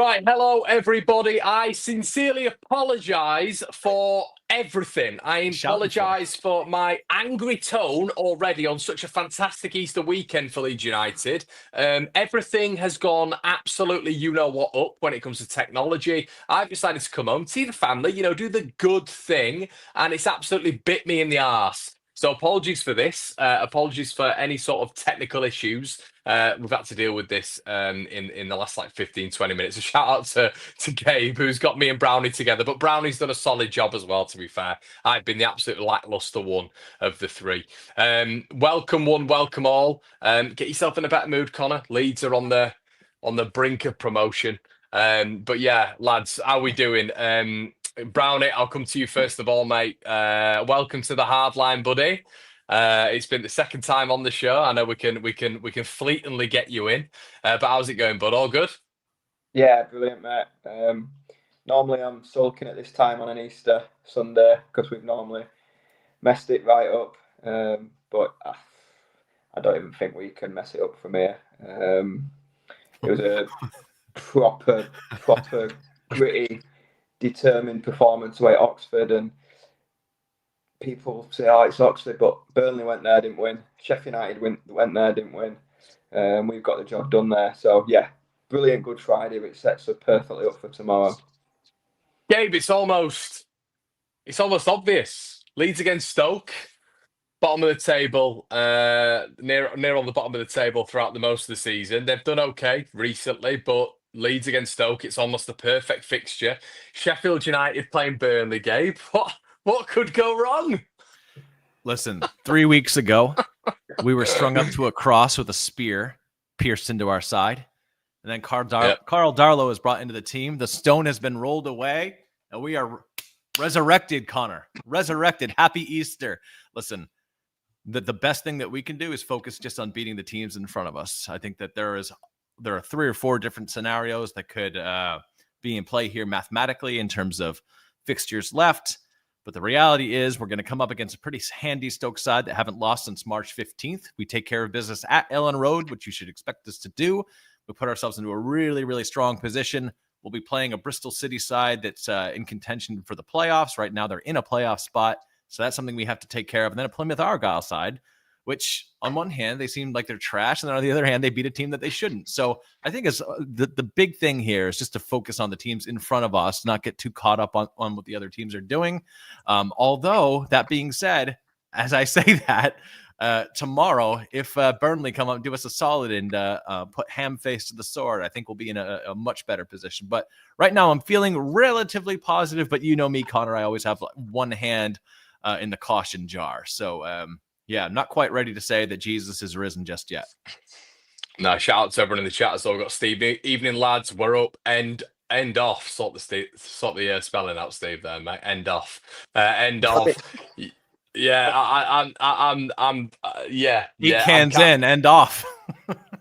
Right, hello everybody. I sincerely apologise for everything. I apologise for my angry tone already on such a fantastic Easter weekend for Leeds United. Everything has gone absolutely you-know-what up when it comes to technology. I've decided to come home, see the family, do the good thing, and it's absolutely bit me in the arse. So apologies for this. Apologies for any sort of technical issues. We've had to deal with this in the last 15-20 minutes. A shout out to Gabe, who's got me and Brownie together. But Brownie's done a solid job as well, to be fair. I've been the absolute lackluster one of the three. Welcome one, welcome all. Get yourself in a better mood, Connor. Leeds are on the brink of promotion. But yeah, lads, how we doing? Brownie, I'll come to you first of all, mate. Welcome to the Hardline, buddy. It's been the second time on the show. I know we can fleetingly get you in. But how's it going, bud? All good? Yeah, brilliant, mate. Normally I'm sulking at this time on an Easter Sunday because we've normally messed it right up. But I don't even think we can mess it up from here. It was a proper gritty, determined performance away at Oxford, and people say, "Oh, it's Oxford," but Burnley went there, didn't win. Sheffield United went there, didn't win. We've got the job done there. So yeah, brilliant Good Friday, which sets us perfectly up for tomorrow. Gabe, it's almost obvious. Leeds against Stoke, bottom of the table, near on the bottom of the table throughout the most of the season. They've done okay recently, but Leeds against Stoke, it's almost the perfect fixture. Sheffield United playing Burnley, Gabe. What could go wrong? Listen, 3 weeks ago, we were strung up to a cross with a spear pierced into our side. And then Carl Darlow is brought into the team. The stone has been rolled away, and we are resurrected, Connor. Resurrected. Happy Easter. Listen, the best thing that we can do is focus just on beating the teams in front of us. I think that there are 3 or 4 different scenarios that could be in play here mathematically in terms of fixtures left. But the reality is we're going to come up against a pretty handy Stoke side that haven't lost since March 15th. We take care of business at Ellen Road, which you should expect us to do. We put ourselves into a really, really strong position. We'll be playing a Bristol City side that's in contention for the playoffs. Right now, they're in a playoff spot. So that's something we have to take care of. And then a Plymouth Argyle side, which on one hand, they seem like they're trash. And then on the other hand, they beat a team that they shouldn't. So I think the big thing here is just to focus on the teams in front of us, not get too caught up on what the other teams are doing. Although, that being said, as I say that, tomorrow, if Burnley come up and do us a solid and put ham face to the sword, I think we'll be in a much better position. But right now, I'm feeling relatively positive. But you know me, Connor, I always have one hand in the caution jar. So, yeah, I'm not quite ready to say that Jesus is risen just yet. No, shout out to everyone in the chat. So we've got Steve. Evening, lads. We're up. End off. Sort the spelling out, Steve. There, mate. End off. End off. Yeah, yeah. Eat cans in, end off.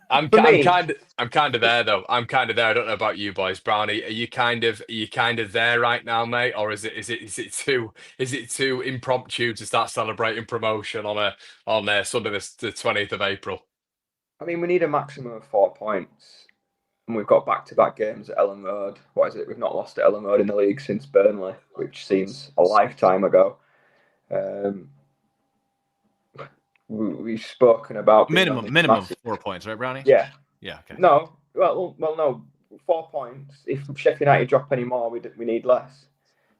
I'm kind of there though. I'm kind of there. I don't know about you boys. Brownie, are you kind of there right now, mate? Or is it too impromptu to start celebrating promotion on Sunday the 20th of April? I mean, we need a maximum of 4 points, and we've got back-to-back games at Ellen Road. What is it? We've not lost at Ellen Road in the league since Burnley, which seems a lifetime ago. We've spoken about minimum of 4 points, right, Brownie? Yeah. Okay. No, well, no, 4 points. If Sheffield United drop any more, we need less.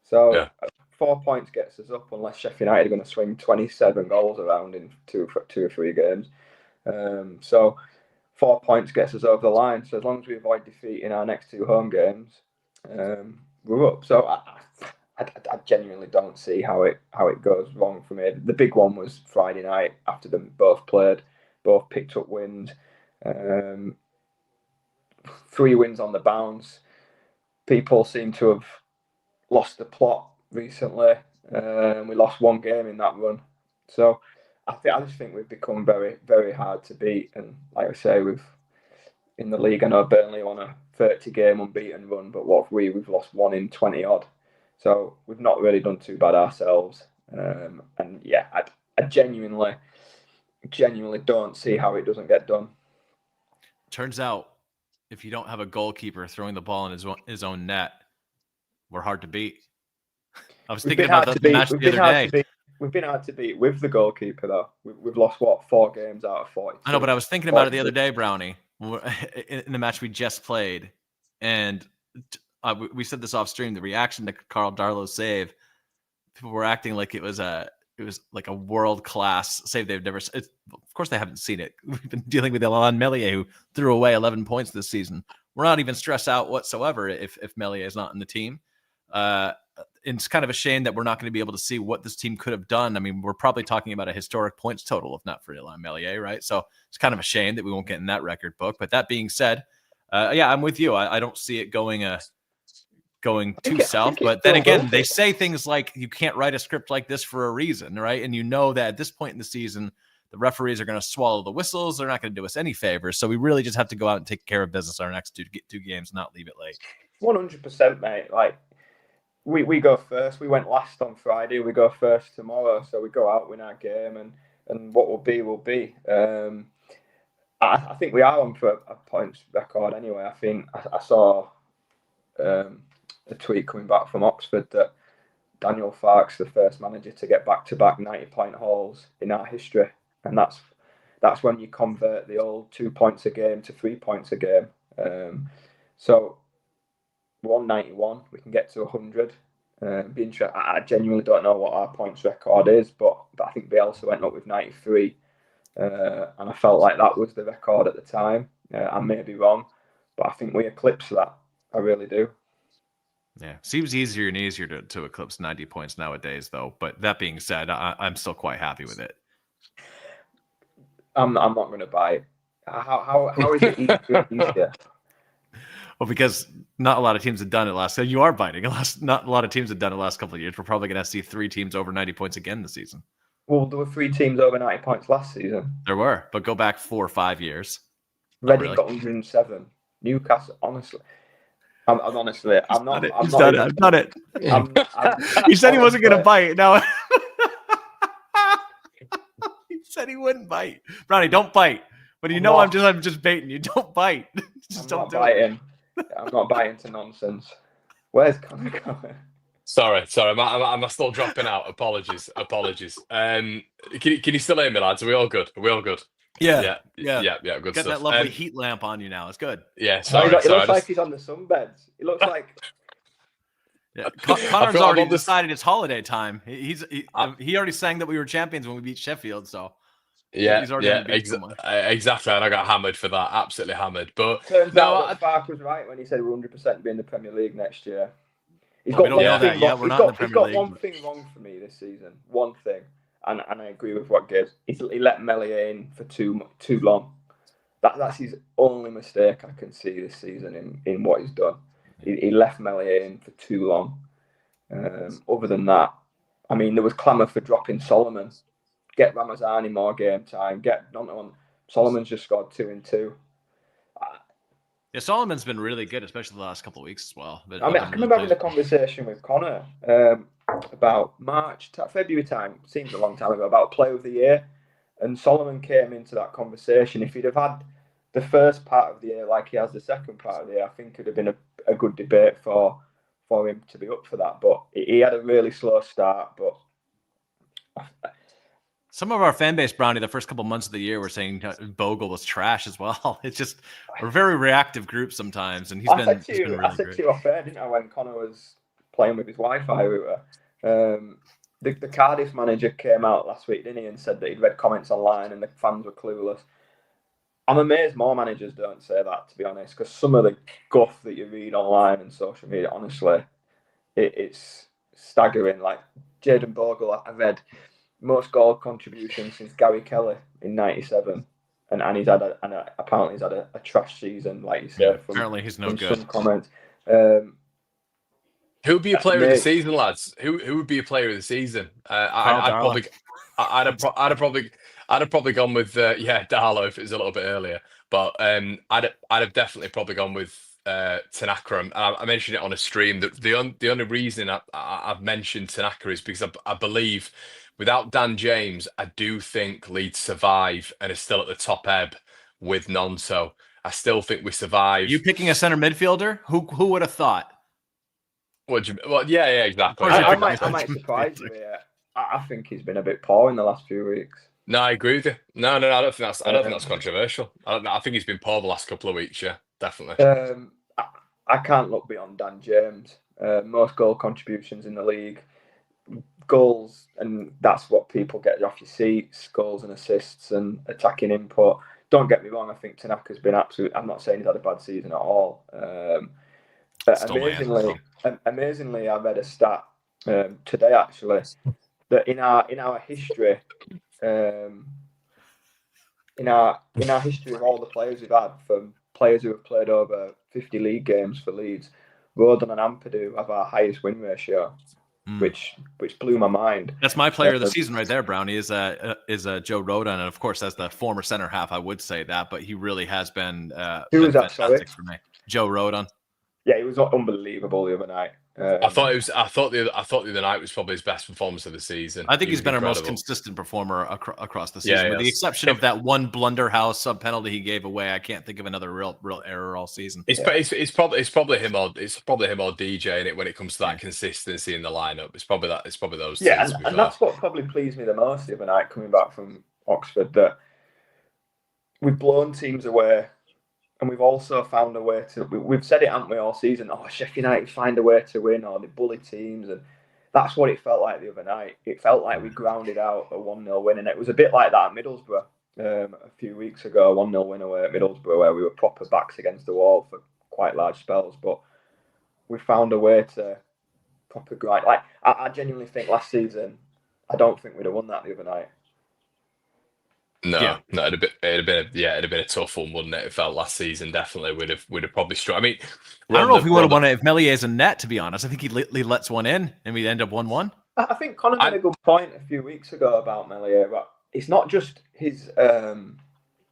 So yeah. 4 points gets us up, unless Sheffield United are going to swing 27 goals around in two or three games. So 4 points gets us over the line. So as long as we avoid defeat in our next 2 home games, we're up. So I genuinely don't see how it goes wrong from here. The big one was Friday night after them both played, both picked up wins. 3 wins on the bounce. People seem to have lost the plot recently. We lost 1 game in that run. So I just think we've become very, very hard to beat. And like I say, in the league, I know Burnley on a 30-game unbeaten run, but we've lost 1 in 20 odd. So we've not really done too bad ourselves. And yeah, I genuinely don't see how it doesn't get done. Turns out if you don't have a goalkeeper throwing the ball in his own net, we're hard to beat. I was thinking about the match the other day. We've been hard to beat with the goalkeeper, though. We've lost, 4 games out of 40. I know, but I was thinking about it the other day, Brownie, in the match we just played. And we said this off stream, the reaction to Karl Darlow's save, people were acting like it was like a world-class save they've never – of course they haven't seen it. We've been dealing with Alain Melier, who threw away 11 points this season. We're not even stressed out whatsoever if Melier is not in the team. It's kind of a shame that we're not going to be able to see what this team could have done. I mean, we're probably talking about a historic points total, if not for Alain Melier, right? So it's kind of a shame that we won't get in that record book. But that being said, yeah, I'm with you. I don't see it going too south. But then again, they say things like you can't write a script like this for a reason, right? And you know that at this point in the season, the referees are going to swallow the whistles. They're not going to do us any favors. So we really just have to go out and take care of business our next two games and not leave it late. 100%, mate. Like, we go first. We went last on Friday. We go first tomorrow. So we go out, win our game, and what will be, will be. I think we are on for a points record anyway. I think I saw a tweet coming back from Oxford that Daniel Farke's the first manager to get back-to-back 90-point hauls in our history. And that's when you convert the old 2 points a game to 3 points a game. So 191, we can get to 100. I genuinely don't know what our points record is, but I think Bielsa went up with 93, and I felt like that was the record at the time. I may be wrong, but I think we eclipsed that. I really do. Yeah, seems easier and easier to eclipse 90 points nowadays, though. But that being said, I'm still quite happy with it. I'm not going to buy it. How is it easier? Well, because not a lot of teams have done it last. So you are biting. Not a lot of teams have done it last couple of years. We're probably going to see 3 teams over 90 points again this season. Well, there were 3 teams over 90 points last season. There were, but go back 4 or 5 years. Reading got 107. Newcastle, honestly. I'm not. I've done it. He said he wasn't going to bite. Now he said he wouldn't bite. Brownie, don't bite. But I'm just baiting you. Don't bite. Don't do it. I'm not biting to nonsense. Where's Connor going? Sorry. Am I still dropping out? Apologies. Can you still hear me, lads? Are we all good? Yeah. Good Got stuff. That lovely heat lamp on you now. It's good. Yeah. Sorry. It looks like he's on the sunbeds. It looks like. Yeah, Connor's already decided it's holiday time. He already sang that we were champions when we beat Sheffield. So. Yeah, exactly. And I got hammered for that. Absolutely hammered. But turns out that Farke was right when he said we're 100% be in the Premier League next year. He's got one thing wrong for me this season. One thing, and I agree with what Gibbs. He let Melier in for too long. That's his only mistake I can see this season in what he's done. He left Melier in for too long. Other than that, I mean, there was clamour for dropping Solomon. Get Ramazani more game time. Solomon's just scored 2 and 2. Yeah, Solomon's been really good, especially the last couple of weeks as well. I can remember having a conversation with Connor about February time, seems a long time ago, about Player of the Year. And Solomon came into that conversation. If he'd have had the first part of the year like he has the second part of the year, I think it would have been a good debate for him to be up for that. But he had a really slow start, but... Some of our fan base, Brownie, the first couple months of the year, were saying Bogle was trash as well. It's just we're a very reactive group sometimes, and he's been really great. I said to you off air, didn't I, when Connor was playing with his Wi-Fi router? The Cardiff manager came out last week, didn't he, and said that he'd read comments online and the fans were clueless. I'm amazed more managers don't say that, to be honest, because some of the guff that you read online and social media, honestly, it's staggering. Like Jayden Bogle, I read most goal contributions since Gary Kelly in '97, and apparently he's had a trash season, like you said. Yeah, apparently he's no good. Some comments. Who would be a player of the season, lads? Who would be a player of the season? I'd have probably gone with Darlow if it was a little bit earlier, but I'd have definitely probably gone with Tanaka. I mentioned it on a stream that the only reason I've mentioned Tanaka is because I believe without Dan James, I do think Leeds survive and are still at the top ebb with Nonso. I still think we survive. You picking a center midfielder? Who would have thought? Well, yeah, exactly. I might surprise you here. I think he's been a bit poor in the last few weeks. No, I agree with you. No, I don't think that's controversial. I think he's been poor the last couple of weeks. Yeah, definitely. I can't look beyond Dan James. Most goal contributions in the league, goals, and that's what people get off your seats. Goals and assists and attacking input. Don't get me wrong. I think Tanaka's been absolute. I'm not saying he's had a bad season at all. But amazingly, I read a stat today actually that in our history, in our history of all the players we've had, from players who have played over 50 league games for Leeds, Rodon and Ampadu have our highest win ratio, which blew my mind. That's my player of the season right there, Brownie, is Joe Rodon, and of course, as the former center half, I would say that, but he really has been. Who was that? Sorry, for me, Joe Rodon. Yeah, he was unbelievable the other night. I thought the other night was probably his best performance of the season. I think he's been our most consistent performer across the season, with the exception of that one blunderhouse sub penalty he gave away. I can't think of another real error all season. It's probably him or DJ in it when it comes to that consistency in the lineup. It's probably those. Yeah, and that's what probably pleased me the most the other night coming back from Oxford, that we've blown teams away. And we've also found a way to. We've said it, haven't we, all season? Oh, Sheffield United find a way to win, or they bully teams, and that's what it felt like the other night. It felt like we grounded out a 1-0 win, and it was a bit like that at Middlesbrough a few weeks ago. 1-0 win away at Middlesbrough, where we were proper backs against the wall for quite large spells, but we found a way to proper grind. Like I genuinely think last season, I don't think we'd have won that the other night. No, it'd have been a tough one, wouldn't it? It felt last season definitely would have probably struck. I mean, I don't know if we would have won it if Mellier's a net. To be honest, I think he lets one in and we'd end up 1-1. I think Connor made a good point a few weeks ago about Mellier, but it's not just his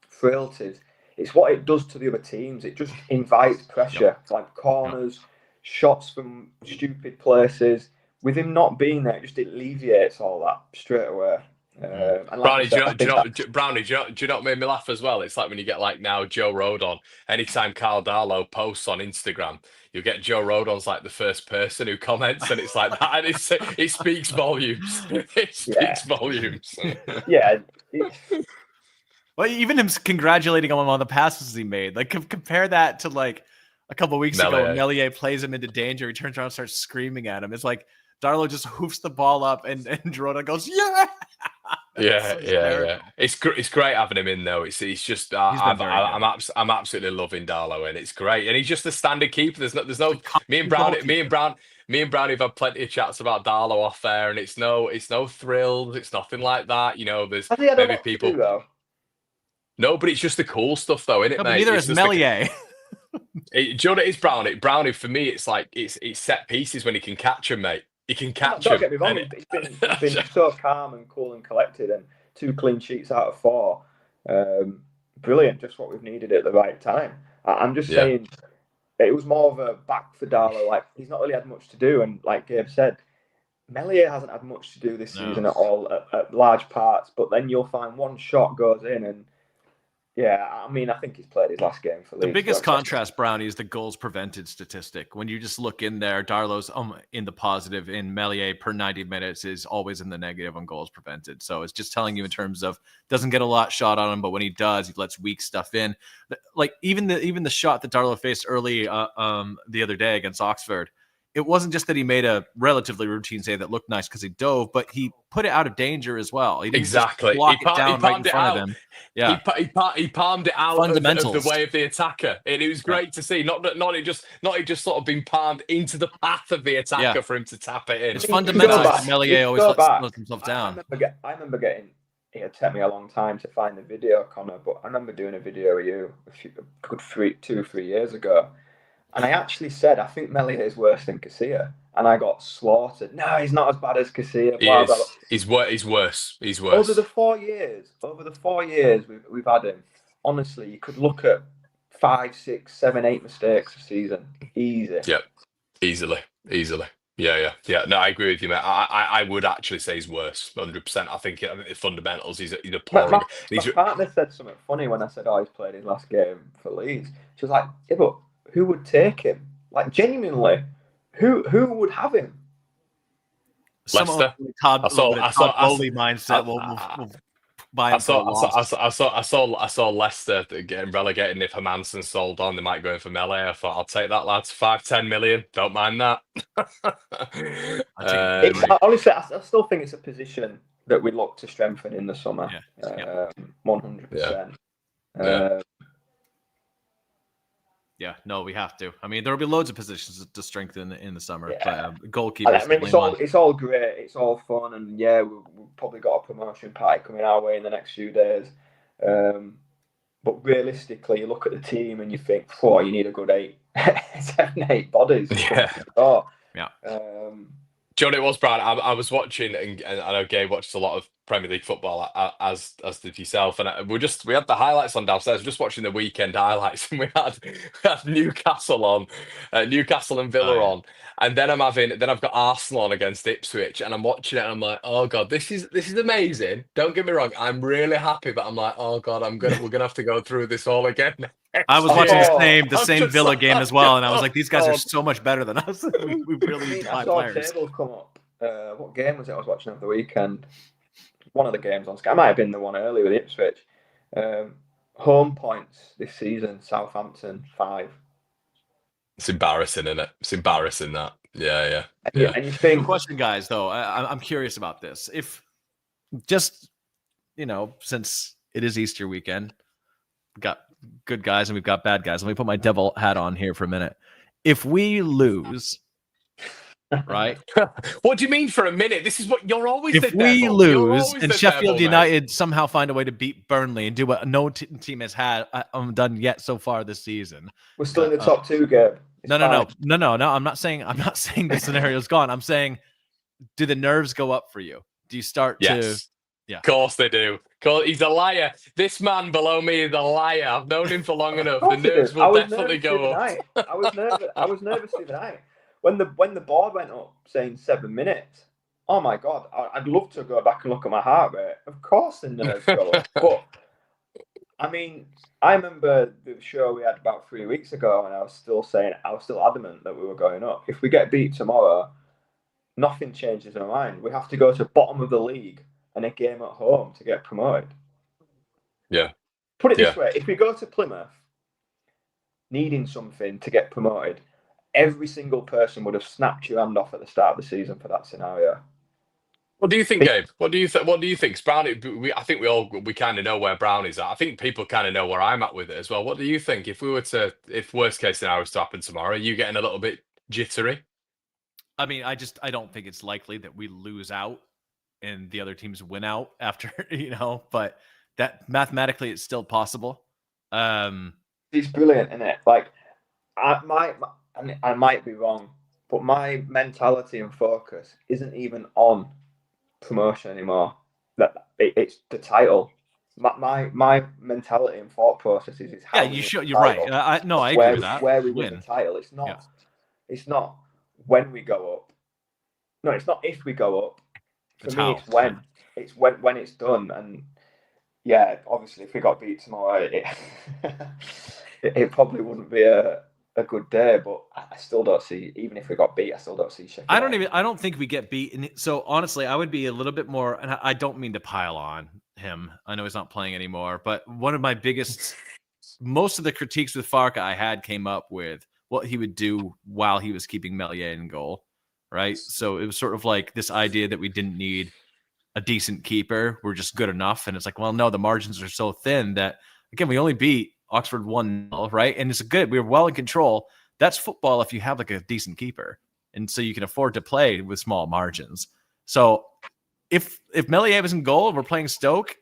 frailties; it's what it does to the other teams. It just invites pressure, like corners, shots from stupid places. With him not being there, it just alleviates all that straight away. Brownie, do you know what made me laugh as well? It's like when you get like now Joe Rodon. Anytime Carl Darlow posts on Instagram, you get Joe Rodon's like the first person who comments, and it's like that. And it speaks volumes. It speaks volumes. Yeah. Well, even him congratulating him on the passes he made. Like compare that to like a couple of weeks ago when Meslier plays him into danger. He turns around and starts screaming at him. It's like Darlow just hoofs the ball up, and Rodon goes, "Yeah." Yeah. It's great having him in though. It's just I'm absolutely loving Darlow, and it's great. And he's just a standard keeper. There's no me and Brownie have had plenty of chats about Darlow off there, and it's no thrills. It's nothing like that. You know, there's maybe people. No, but it's just the cool stuff though, isn't it, mate? Neither is Meslier. Do you know what it is, Brownie? Brownie for me, it's like it's set pieces when he can catch him, mate. He can catch him. Don't get me wrong, he's been so calm and cool and collected, and 2 clean sheets out of 4. Brilliant, just what we've needed at the right time. I'm just saying, it was more of a back for Darlow. Like, he's not really had much to do, and like Gabe said, Meslier hasn't had much to do this season at all, at large parts. But then you'll find one shot goes in, and I mean, I think he's played his last game for Leeds. The biggest contrast, Brownie, is the goals prevented statistic. When you just look in there, Darlow's in the positive, in Meslier per 90 minutes is always in the negative on goals prevented. So it's just telling you in terms of doesn't get a lot shot on him, but when he does, he lets weak stuff in. Like even the shot that Darlow faced early the other day against Oxford, it wasn't just that he made a relatively routine save that looked nice because he dove, but he put it out of danger as well. He didn't exactly block it down right in front of him. Yeah, he palmed it out of the way of the attacker, and it was great to see. Not just sort of being palmed into the path of the attacker for him to tap it in. It's fundamental. Meslier always lets himself down. I remember getting. It took me a long time to find the video, Connor, but I remember doing a video with you a good 2-3 years ago. And I actually said, I think Meslier is worse than Casilla. And I got slaughtered. No, he's not as bad as Casilla. He's worse. Over the 4 years we've had him, honestly, you could look at 5, 6, 7, 8 mistakes a season. Easy. Yep. Easily. Yeah. No, I agree with you, mate. I would actually say he's worse, 100%. I think the fundamentals, he's appalling. My partner said something funny when I said, "Oh, he's played his last game for Leeds." She was like, "Yeah, but who would take him? Like, genuinely, who would have him?" Leicester. Todd Bowley mindset. We'll buy him for a loss. I saw Leicester getting relegated. If Hermansen sold on, they might go in for Melee. I thought, I'll take that, lads. 5-10 million. Don't mind that. Honestly, I still think it's a position that we look to strengthen in the summer. 100%. Yeah, no, we have to. I mean, there will be loads of positions to strengthen in the summer. Yeah. But goalkeeper. I mean, it's all great. It's all fun, and yeah, we've probably got a promotion party coming our way in the next few days. But realistically, you look at the team and you think, "Oh, you need a good 7, 8 bodies." Yeah. Yeah. Do you know what it was, Brad? I was watching, and I know Gabe watched a lot of Premier League football, as did yourself, and we had the highlights on downstairs. We're just watching the weekend highlights, and we had Newcastle on, Newcastle and Villa on, and then I've got Arsenal on against Ipswich, and I'm watching it, and I'm like, oh god, this is amazing. Don't get me wrong, I'm really happy, but I'm like, oh god, we're gonna have to go through this all again. I was watching the same Villa game as well, and I was like, these guys are so much better than us. we really need to buy players. I saw a table come up. What game was it I was watching over the weekend? One of the games on Sky. It might have been the one earlier with Ipswich. Home points this season, Southampton 5. It's embarrassing, isn't it? It's embarrassing that. Yeah. And you think... Question, guys, though, I'm curious about this. If just, since it is Easter weekend, we've got good guys and we've got bad guys. Let me put my devil hat on here for a minute. If we lose... Right? What do you mean for a minute? This is what you're always. If we lose and Sheffield United somehow find a way to beat Burnley and do what no team has had done yet so far this season, we're still in the top 2, Gabe. No. I'm not saying the scenario's gone. I'm saying, do the nerves go up for you? Do you start to? Yeah, of course they do. He's a liar. This man below me is a liar. I've known him for long enough. The nerves will definitely go up. I was nervous the other night. When the board went up saying 7 minutes, oh my god, I'd love to go back and look at my heart rate. Of course the nerves go up. But I mean, I remember the show we had about 3 weeks ago, and I was still adamant that we were going up. If we get beat tomorrow, nothing changes in my mind. We have to go to the bottom of the league and a game at home to get promoted. Yeah. Put it this way, if we go to Plymouth needing something to get promoted, every single person would have snapped your hand off at the start of the season for that scenario. What do you think, Gabe? What do you think? Brownie, I think we kind of know where Brownie's at. I think people kind of know where I'm at with it as well. What do you think? If worst case scenario was to happen tomorrow, are you getting a little bit jittery? I mean, I don't think it's likely that we lose out and the other teams win out after, but that mathematically it's still possible. It's brilliant, isn't it? Like, I might be wrong, but my mentality and focus isn't even on promotion anymore. It's the title. My mentality and thought process is how. Yeah, you're right. I agree with that. Where we win the title, it's not. Yeah. It's not when we go up. No, it's not if we go up. For me, it's when. It's when it's done. And yeah, obviously, if we got beat tomorrow, it probably wouldn't be a good day, but I still don't see, even if we got beat, I still don't see Sheffield. I don't think we get beat. And so honestly, I would be a little bit more, and I don't mean to pile on him. I know he's not playing anymore, but one of my biggest, most of the critiques with Farke I had came up with what he would do while he was keeping Meslier in goal, right? So it was sort of like this idea that we didn't need a decent keeper. We're just good enough. And it's like, well, no, the margins are so thin that, again, we only beat Oxford 1-0, right? And it's good. We were well in control. That's football if you have like a decent keeper. And so you can afford to play with small margins. So if Meslier was in goal and we're playing Stoke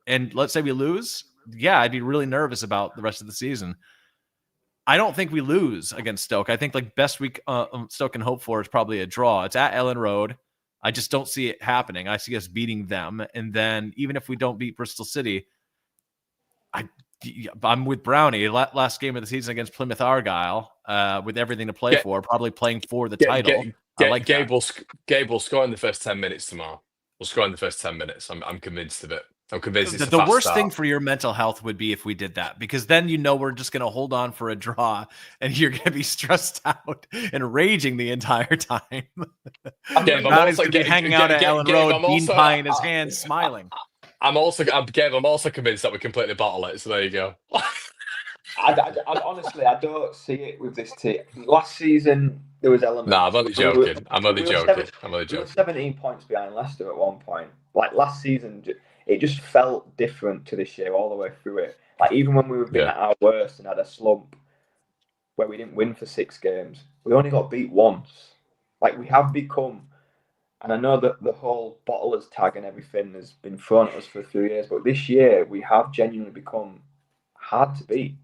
and let's say we lose, yeah, I'd be really nervous about the rest of the season. I don't think we lose against Stoke. I think like best we Stoke can hope for is probably a draw. It's at Ellen Road. I just don't see it happening. I see us beating them. And then even if we don't beat Bristol City, I'm with Brownie. Last game of the season against Plymouth Argyle, with everything to play for, probably playing for the title. I like Gabe that. Gabe will score in the first 10 minutes tomorrow. We'll score in the first 10 minutes. I'm convinced of it. I'm convinced it's a The fast worst start. thing for your mental health would be if we did that, because then we're just going to hold on for a draw, and you're going to be stressed out and raging the entire time. Brownie's going to be hanging out at Ellen Road, bean pie in his hands, smiling. I'm also convinced that we completely bottle it. So there you go. I honestly, I don't see it with this team. Last season, there was elements. No, I'm only joking. I'm only joking. We were 17 points behind Leicester at one point. Like last season, it just felt different to this year all the way through it. Like even when we were being at our worst and had a slump where we didn't win for 6 games, we only got beat once. Like we have become, and I know that the whole bottlers tag and everything has been thrown at us for a few years, but this year we have genuinely become hard to beat.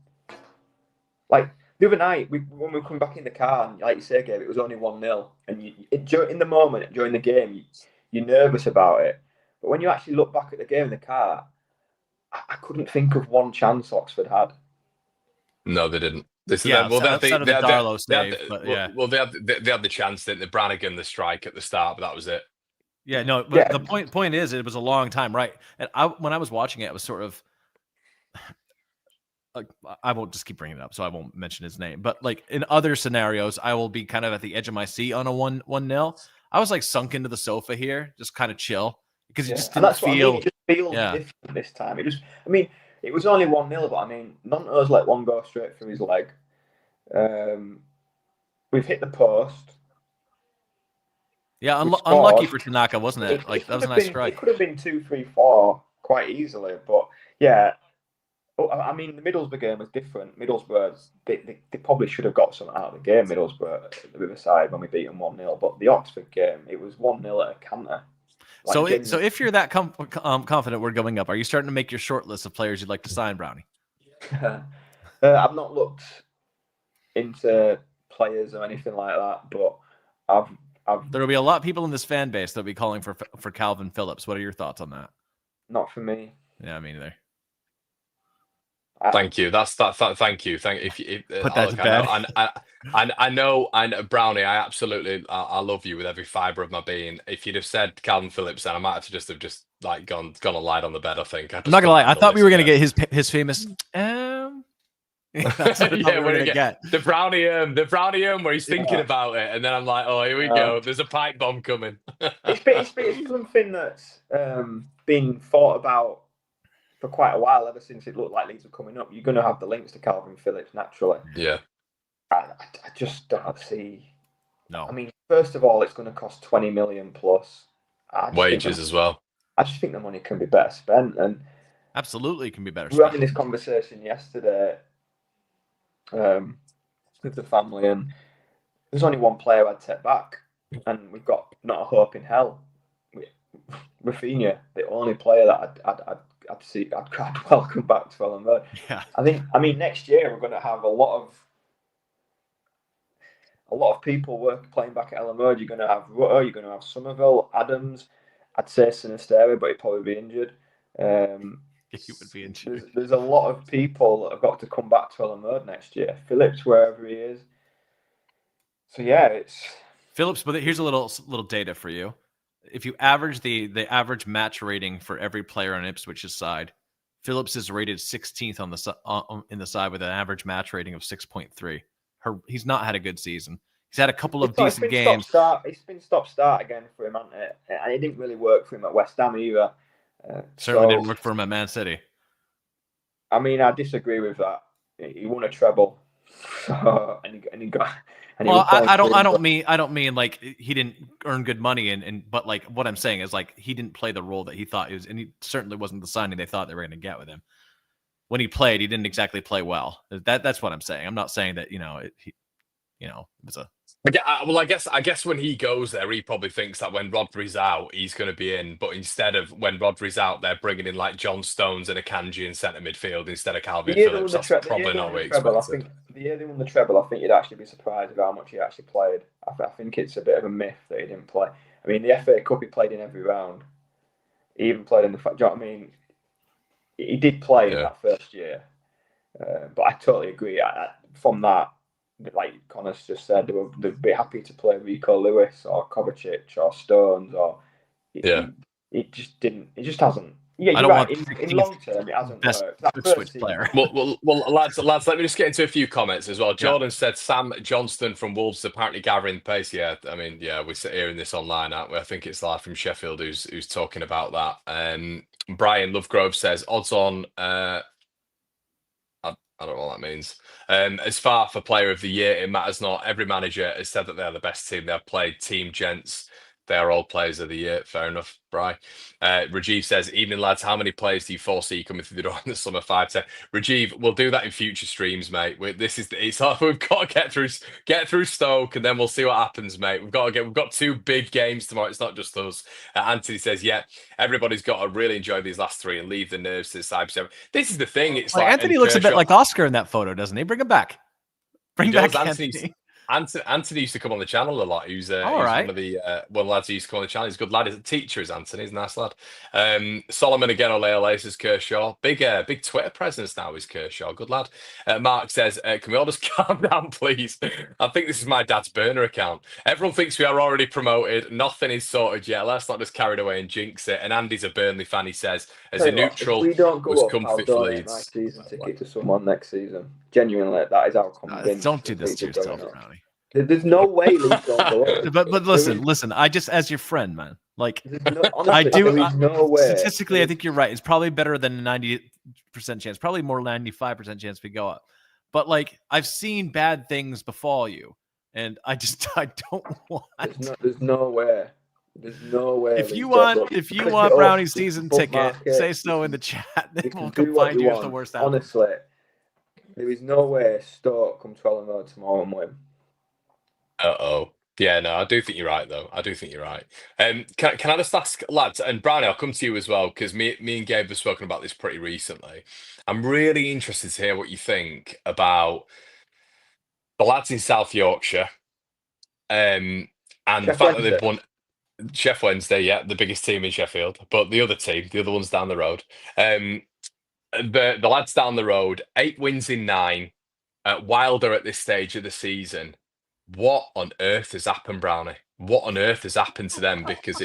Like the other night, when we were coming back in the car, and like you say, Gabe, it was only 1-0. And in the moment, during the game, you're nervous about it. But when you actually look back at the game in the car, I couldn't think of one chance Oxford had. No, they didn't. Outside of the Darlow save, but yeah. Well, they had the chance, didn't they? Brannigan, the strike at the start, but that was it. Yeah, no. But the point is, it was a long time, right? And when I was watching it, it was sort of. Like, I won't just keep bringing it up, so I won't mention his name. But like in other scenarios, I will be kind of at the edge of my seat on a 1-0. I was like sunk into the sofa here, just kind of chill, because you just didn't feel. It just feels different this time. It was only 1-0, but I mean, Nanto's let one go straight through his leg. We've hit the post. Yeah, unlucky for Tanaka, wasn't it? Like that was a nice strike. It could have been 2-3-4 quite easily, but yeah. I mean, the Middlesbrough game was different. Middlesbrough, they probably should have got something out of the game, Middlesbrough, at the Riverside, when we beat them 1-0. But the Oxford game, it was 1-0 at a canter. Like, so if you're that confident we're going up, are you starting to make your short list of players you'd like to sign, Brownie? I've not looked into players or anything like that, but There'll be a lot of people in this fan base that'll be calling for Kalvin Phillips. What are your thoughts on that? Not for me. Yeah, me neither. Thank you. Thank you. Put that to bed. I know, Brownie. I love you with every fibre of my being. If you'd have said Kalvin Phillips, then I might have just like gone and lied on the bed. I think. I'm not gonna lie. I thought we were gonna get his famous. That's what yeah, we're gonna get the Brownie where he's thinking about it, and then I'm like, oh, here we go. There's a pipe bomb coming. it's something that's been thought about for quite a while, ever since it looked like Leeds were coming up. You're going to have the links to Kalvin Phillips naturally. Yeah. I just don't see. No. I mean, first of all, it's going to cost 20 million plus wages as well. I just think the money can be better spent, and absolutely can be better. We were having this conversation yesterday with the family, and there's only one player I'd take back, and we've got not a hope in hell. Rafinha, the only player that I'd welcome back to Ellen Road. Yeah. I mean, next year we're going to have a lot of people playing back at Ellen Road. You're going to have Rutter, you're going to have Somerville, Adams. I'd say Sinisterra, but he'd probably be injured. He would be injured. There's a lot of people that have got to come back to Ellen Road next year. Phillips, wherever he is. So yeah, it's Phillips. But here's a little data for you. If you average the average match rating for every player on Ipswich's side, Phillips is rated 16th in the side with an average match rating of 6.3. He's not had a good season. He's had a couple of decent games. It's been stop-start again for him, hasn't it? And it didn't really work for him at West Ham either. Certainly didn't work for him at Man City. I mean, I disagree with that. He won a treble, and he got. Well, I don't mean like he didn't earn good money, but like what I'm saying is like he didn't play the role that he thought he was, and he certainly wasn't the signing they thought they were going to get with him. When he played, he didn't exactly play well. That's what I'm saying. I'm not saying that it was a. Well, I guess when he goes there, he probably thinks that when Rodri's out, he's going to be in. But instead of when Rodri's out, they're bringing in like John Stones and Akanji in centre midfield instead of Kalvin Phillips. That's probably not what we expected. The year they won the treble, I think you'd actually be surprised with how much he actually played. I think it's a bit of a myth that he didn't play. I mean, the FA Cup he played in every round. He even played in the. Do you know what I mean? He did play in that first year, but I totally agree. From that, like Connor's just said, they'd be happy to play Rico Lewis or Kovacic or Stones or it just didn't. It just hasn't. Yeah, you're right. In long term, it hasn't worked. That first player. Well, lads, let me just get into a few comments as well. Jordan said Sam Johnston from Wolves apparently gathering pace. Yeah, I mean, we sit hearing this online, aren't we? I think it's live from Sheffield who's talking about that. Brian Lovegrove says odds on. I don't know what that means. As far for player of the year, it matters not. Every manager has said that they're the best team. They've played team gents. They are all players of the year. Fair enough, Bri. Rajiv says, evening lads, how many players do you foresee coming through the door in the summer 5-10? Rajiv, we'll do that in future streams, mate. We've got to get through Stoke, and then we'll see what happens, mate. We've got 2 big games tomorrow. It's not just us. Anthony says, yeah, everybody's got to really enjoy these last 3 and leave the nerves to the side. This is the thing. It's like Anthony looks a bit like Oscar in that photo, doesn't he? Bring him back. Bring back Anthony. Anthony used to come on the channel a lot. He's one of the lads who used to come on the channel. He's a good lad. He's a teacher, is Anthony. He's a nice lad. Solomon again, Ole says Kershaw. Big Twitter presence now is Kershaw. Good lad. Mark says, can we all just calm down, please? I think this is my dad's burner account. Everyone thinks we are already promoted. Nothing is sorted yet. Let's not just carry it away and jinx it. And Andy's a Burnley fan. He says, as a neutral, if we don't go up, I'll donate my season ticket to someone next season. Genuinely, that is how convinced. Don't do this to yourself, Brownie. There's no way Leeds don't go up. But listen. I just, as your friend, man. Like, honestly, I do. There is no way. Statistically, I think you're right. It's probably better than a 90% chance. Probably more 95% chance we go up. But like, I've seen bad things befall you, and I don't want. There's no way. There's no way. If you want Brownie's season ticket, say so in the chat. Then we'll come find you if the worst happens. Honestly, there is no way Stoke come to Ellen Road tomorrow and win. Yeah, no, I do think you're right, though. I do think you're right. Can I just ask, lads, and Brownie, I'll come to you as well, because me and Gabe have spoken about this pretty recently. I'm really interested to hear what you think about the lads in South Yorkshire and the fact that they've won Sheff Wednesday, the biggest team in Sheffield, but the other one's down the road. The lads down the road, 8 wins in 9, Wilder at this stage of the season. What on earth has happened, Brownie? What on earth has happened to them? Because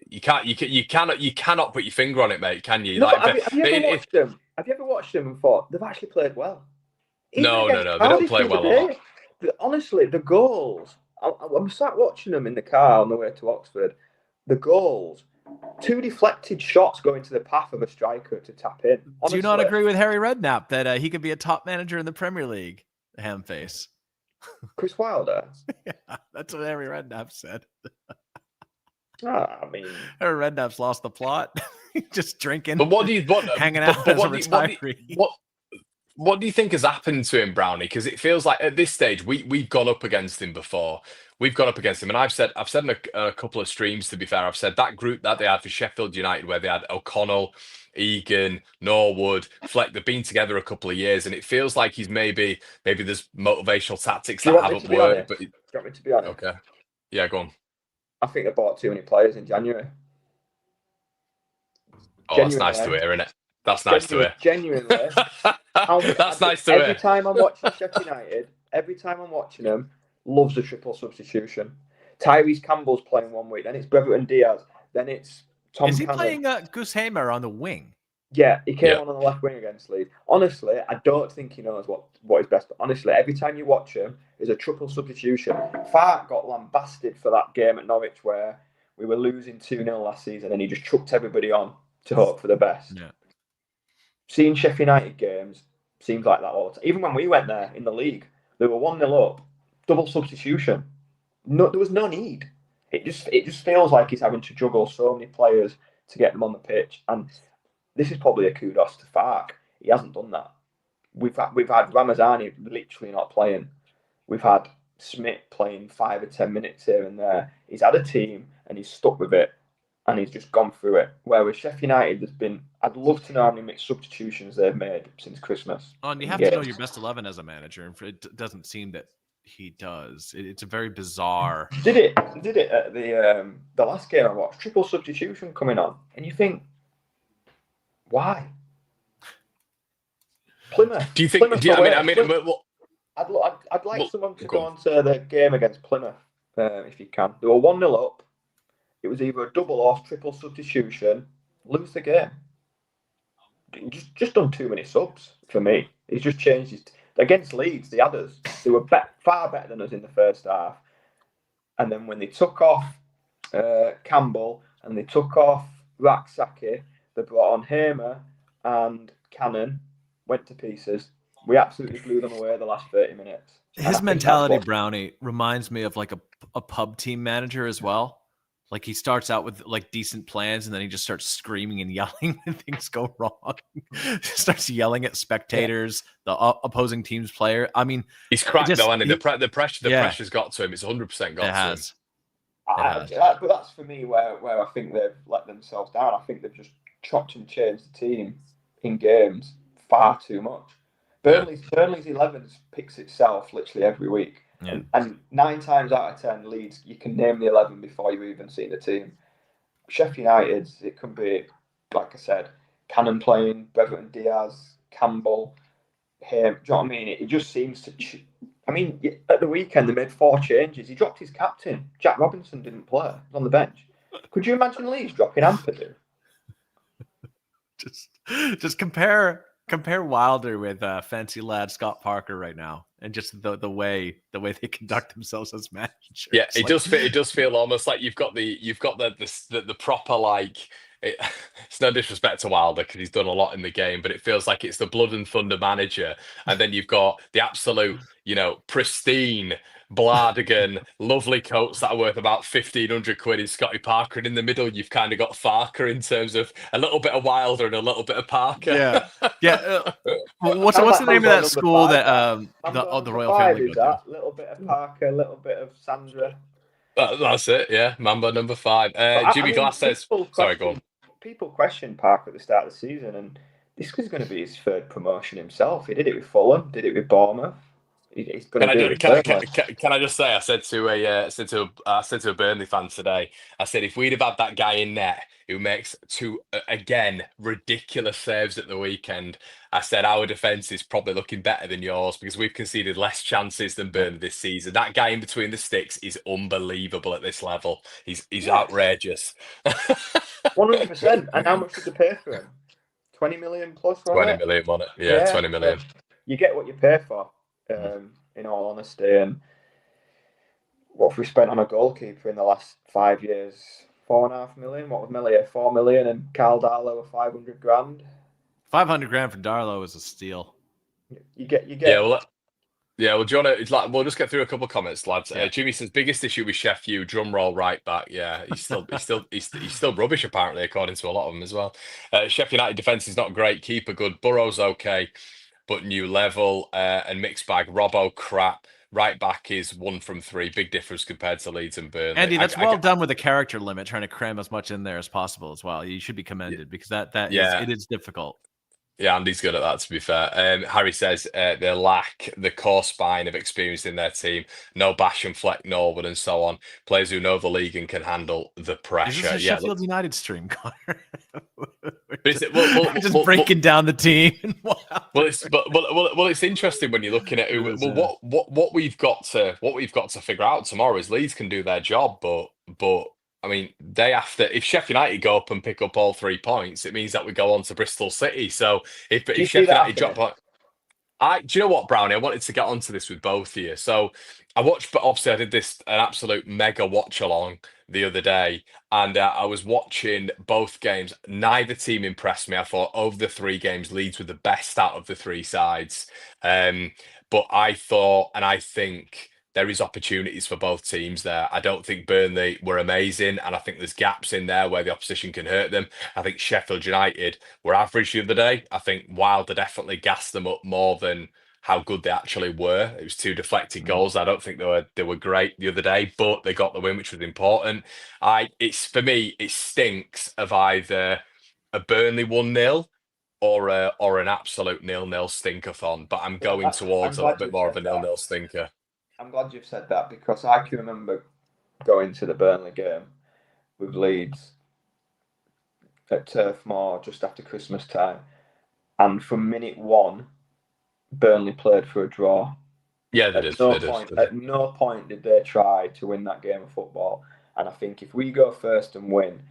you cannot put your finger on it, mate. Can you? No, have you ever watched them? Have you ever watched them and thought they've actually played well? No, they don't play well a lot. Honestly, the goals. I'm sat watching them in the car on the way to Oxford. The goals, 2 deflected shots going to the path of a striker to tap in. Honestly, do you not agree with Harry Redknapp that he could be a top manager in the Premier League? Hamface. Chris Wilder. Yeah, that's what Harry Redknapp said. I mean, Harry Redknapp's lost the plot. Just drinking. But hanging out as a retiree. What do you think has happened to him, Brownie? Because it feels like at this stage we've gone up against him before. We've gone up against him, and I've said in a couple of streams. To be fair, I've said that group that they had for Sheffield United, where they had O'Connell, Egan, Norwood, Fleck. They've been together a couple of years, and it feels like he's maybe there's motivational tactics that haven't worked. But do you want me to be honest? Okay, yeah, go on. I think they bought too many players in January. That's nice to hear, isn't it? That's nice to hear. Genuinely. That's nice to hear. Every time I'm watching Sheffield United, every time I'm watching them, loves a triple substitution. Tyrese Campbell's playing 1 week, then it's Brereton Diaz, then it's Tom Is he Cannon. playing Gus Hamer on the wing? Yeah, he came on the left wing against Leeds. Honestly, I don't think he knows what is best. But honestly, every time you watch him, is a triple substitution. Fark got lambasted for that game at Norwich where we were losing 2-0 last season and he just chucked everybody on to hope for the best. Yeah. Seeing Sheffield United games seems like that all the time. Even when we went there in the league, they were 1-0 up, double substitution. No, there was no need. It just feels like he's having to juggle so many players to get them on the pitch. And this is probably a kudos to Fark. He hasn't done that. We've had Ramazani literally not playing. We've had Smith playing 5 or 10 minutes here and there. He's had a team and he's stuck with it and he's just gone through it. Whereas Sheffield United, I'd love to know how many mixed substitutions they've made since Christmas. Oh, and you have to know your best 11 as a manager. And it doesn't seem that he does. It's a very bizarre. Did it at the last game I watched? Triple substitution coming on, and you think, why? Plymouth. Do you think? I'd like someone to go on to the game against Plymouth, if you can. They were 1-0 up. It was either a double or triple substitution. Lose the game. Just done too many subs for me. He's just changed his... Against Leeds, the others, they were far better than us in the first half. And then when they took off Campbell and they took off Raksaki, they brought on Hamer and Cannon, went to pieces. We absolutely blew them away the last 30 minutes. His mentality, Brownie, reminds me of like a pub team manager as well. Like he starts out with like decent plans and then he just starts screaming and yelling when things go wrong. Starts yelling at spectators, the opposing team's player. I mean, he's cracked though, and the pressure's got to him. It's 100% got to him. But that's for me where I think they've let themselves down. I think they've just chopped and changed the team in games far too much. Burnley's 11s picks itself literally every week. Yeah. And 9 times out of 10, Leeds, you can name the 11 before you even see the team. Sheffield United, it can be, like I said, Cannon playing, Brereton Diaz, Campbell, him. Do you know what I mean? It just seems to... I mean, at the weekend, they made 4 changes. He dropped his captain. Jack Robinson didn't play. He was on the bench. Could you imagine Leeds dropping Ampadu? Just compare Wilder with fancy lad Scott Parker right now, and just the way they conduct themselves as managers. Yeah, it does feel almost like you've got the proper like. It's no disrespect to Wilder because he's done a lot in the game, but it feels like it's the blood and thunder manager, and then you've got the absolute, pristine Blardigan, lovely coats that are worth about 1,500 quid in Scotty Parker, and in the middle you've kind of got Farker in terms of a little bit of Wilder and a little bit of Parker. Yeah. What's the name of that school that the Royal Family goes to? A little bit of Parker, a little bit of Sandra. That's it. Yeah, Mambo number 5. Jimmy Glass says. Sorry, go on. People question Parker at the start of the season, and this was going to be his 3rd promotion himself. He did it with Fulham, did it with Bournemouth. He's going to do it. Can I just say? I said to a Burnley fan today. I said if we'd have had that guy in net who makes 2 again ridiculous saves at the weekend, I said our defence is probably looking better than yours because we've conceded less chances than Burnley this season. That guy in between the sticks is unbelievable at this level. He's outrageous. 100%. And how much did they pay for him? 20 million plus. 20 million on it. Yeah, 20 million. You get what you pay for. In all honesty, and what have we spent on a goalkeeper in the last 5 years? 4.5 million. What was Melier? 4 million, and Carl Darlow 500 grand. 500 grand for Darlow is a steal. You get. Yeah, well, do you want to? We'll just get through a couple of comments, lads. Yeah. Jimmy says biggest issue with Sheffield, drum roll right back. Yeah, he's still rubbish apparently, according to a lot of them as well. Sheffield United defense is not great. Keeper good. Burrow's okay. But new level and mixed bag. Robbo crap. Right back is 1 from 3. Big difference compared to Leeds and Burnley. Andy, that's well done with the character limit, trying to cram as much in there as possible as well. You should be commended because it is difficult. Yeah, Andy's good at that, to be fair. Harry says they lack the core spine of experience in their team. No Bash and Fleck, Norwood, and so on. Players who know the league and can handle the pressure. Is this a Sheffield United stream, Connor? We're just breaking down the team. It's interesting when you're looking at what we've got to figure out tomorrow is Leeds can do their job, but. I mean, if Sheffield United go up and pick up all 3 points, it means that we go on to Bristol City. So if Sheffield United drop do you know what, Brownie? I wanted to get onto this with both of you. So I watched, but obviously I did an absolute mega watch along the other day, and I was watching both games. Neither team impressed me. I thought over the 3 games, Leeds were the best out of the 3 sides. But I thought, and I think. There is opportunities for both teams there. I don't think Burnley were amazing, and I think there's gaps in there where the opposition can hurt them. I think Sheffield United were average the other day. I think Wilder definitely gassed them up more than how good they actually were. It was 2 deflected goals. I don't think they were great the other day, but they got the win, which was important. For me, it stinks of either a Burnley 1-0 or an absolute 0-0 stinker-thon. But I'm going towards a little bit more of a 0-0 stinker. I'm glad you've said that because I can remember going to the Burnley game with Leeds at Turf Moor just after Christmas time. And from minute 1, Burnley played for a draw. Yeah, they did. At no point did they try to win that game of football. And I think if we go first and win,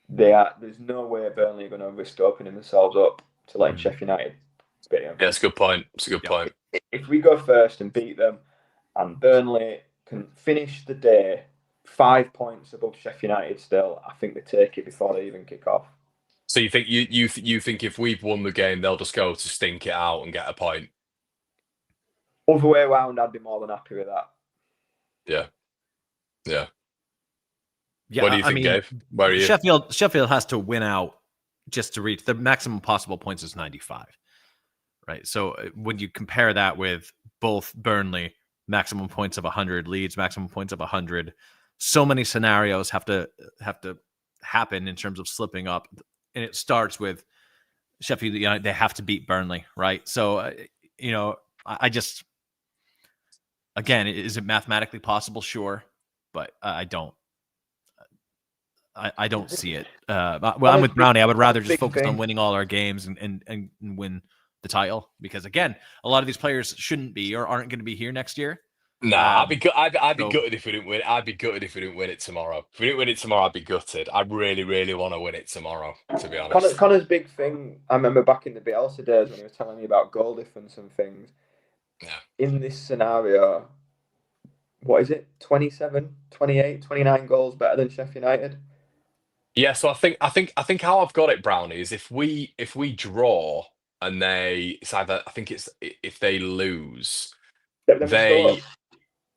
there's no way Burnley are going to risk opening themselves up to letting Sheffield United beat them. Yeah, that's a good point. It's a good point. If we go first and beat them, and Burnley can finish the day 5 points above Sheffield United still, I think they take it before they even kick off. So you think you think if we've won the game, they'll just go to stink it out and get a point? Other way around, I'd be more than happy with that. Yeah. Yeah, what do you think, Gabe? Where are you? Sheffield has to win out just to reach the maximum possible points is 95, right? So when you compare that with both Burnley maximum points of 100, Leeds maximum points of 100, so many scenarios have to happen in terms of slipping up, and it starts with Sheffield United. They have to beat Burnley, right? So I just, again, is it mathematically possible? Sure, but I don't see it. Well, I'm with Brownie. I would rather just focus on winning all our games and win the title, because again, a lot of these players shouldn't be or aren't going to be here next year. No, I'd be gutted if we didn't win. I'd be gutted if we didn't win it tomorrow. If we didn't win it tomorrow, I'd be gutted. I really, really want to win it tomorrow, to be honest. Connor's big thing, I remember back in the Bielsa days when he was telling me about goal difference and things. Yeah. In this scenario, what is it? 27, 28, 29 goals better than Sheffield United? Yeah, so I think how I've got it, Brownie, is if we draw and if they lose,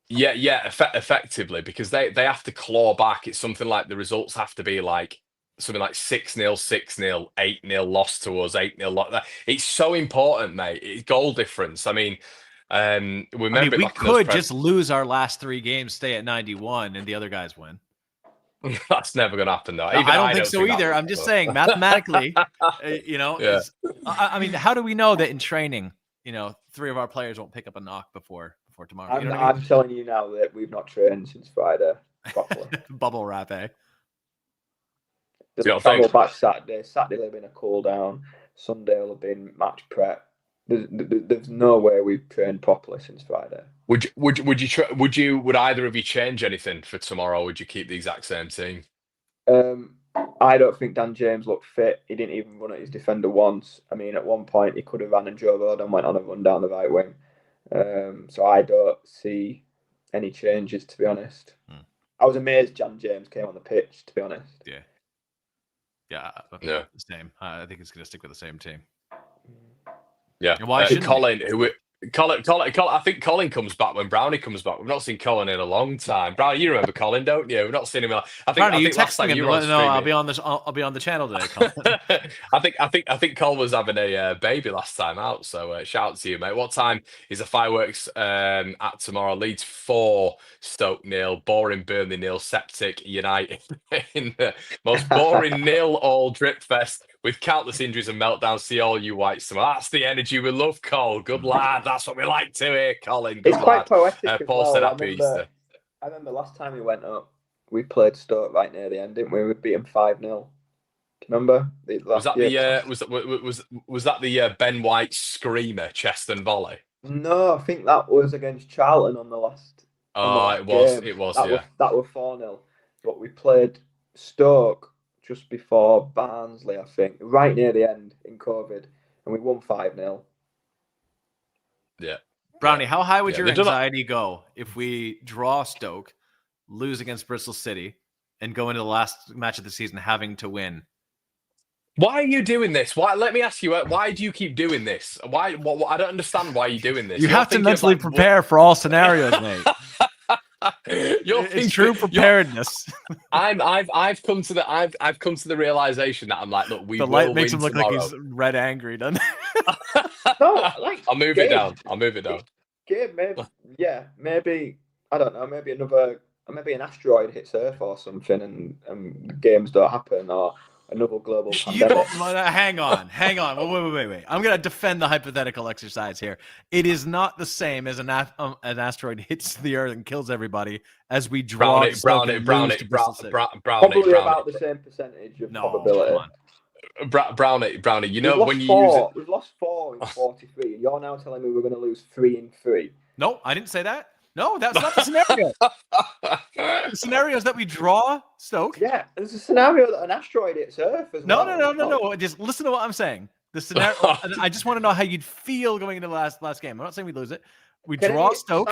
effectively, because they have to claw back. It's something like the results have to be like something like 6-0, 6-0, 8-0 lost to us, 8-0 lost. It's so important, mate. It's goal difference. I mean, we could just lose our last 3 games, stay at 91, and the other guys win. That's never going to happen, though. I don't think so either. I'm just saying, mathematically, I mean, how do we know that in training, 3 of our players won't pick up a knock before tomorrow? I'm telling you now that we've not trained since Friday properly. Bubble wrap, eh? We'll travel back Saturday. Saturday will have been a cool down. Sunday will have been match prep. There's no way we've trained properly since Friday. Would either of you change anything for tomorrow? Or would you keep the exact same team? I don't think Dan James looked fit. He didn't even run at his defender once. I mean, at one point he could have ran and drove out and went on a run down the right wing. So I don't see any changes, to be honest. I was amazed Dan James came on the pitch, to be honest. Yeah. The same. I think it's going to stick with the same team. Yeah. Why shouldn't Colin, I think Colin comes back when Brownie comes back. We've not seen Colin in a long time. Brownie, you remember Colin, don't you? We've not seen him. Brownie, you last time you were on streaming. No, I'll be on the channel today, Colin. I think Colin was having a baby last time out. So shout out to you, mate. What time is the fireworks at tomorrow? Leeds 4, Stoke 0, boring Burnley 0, Septic United in the most boring 0 all drip fest with countless injuries and meltdowns. See all you whites tomorrow. That's the energy we love, Cole. Good lad. That's what we like to hear, Colin. Good it's quite poetic. Paul said happy Easter. I remember last time we went up, we played Stoke right near the end, didn't we? We beat them 5-0. Do you remember? Was that the Ben White screamer chest and volley? No, I think that was against Charlton on the last. It was. That was 4-0. But we played Stoke just before Barnsley, I think, right near the end in COVID, and we won 5-0. Yeah. Brownie, how high would your anxiety go if we draw Stoke, lose against Bristol City, and go into the last match of the season having to win? Why are you doing this? Why? Let me ask you. Why do you keep doing this? Why? I don't understand why you're doing this. You have to mentally prepare for all scenarios, mate. It's true preparedness. I've come to the realization that I'm like, look, we the will light makes win him look tomorrow. like he's red angry, doesn't it? No, I'll move it down. Gabe, maybe I don't know. Maybe an asteroid hits Earth or something, and games don't happen, or another global pandemic. Hang on. Wait. I'm going to defend the hypothetical exercise here. It is not the same as an asteroid hits the Earth and kills everybody as we draw Brownie. Probably about the same percentage of probability. Brownie. You know we've lost 4 in 43, and you're now telling me we're going to lose 3 in 3. No, I didn't say that. No, that's not the scenario. The scenario is that we draw Stoke. Yeah, there's a scenario that an asteroid hits Earth as well. No. Just listen to what I'm saying. The scenario. I just want to know how you'd feel going into the last game. I'm not saying we lose it. We draw Stoke.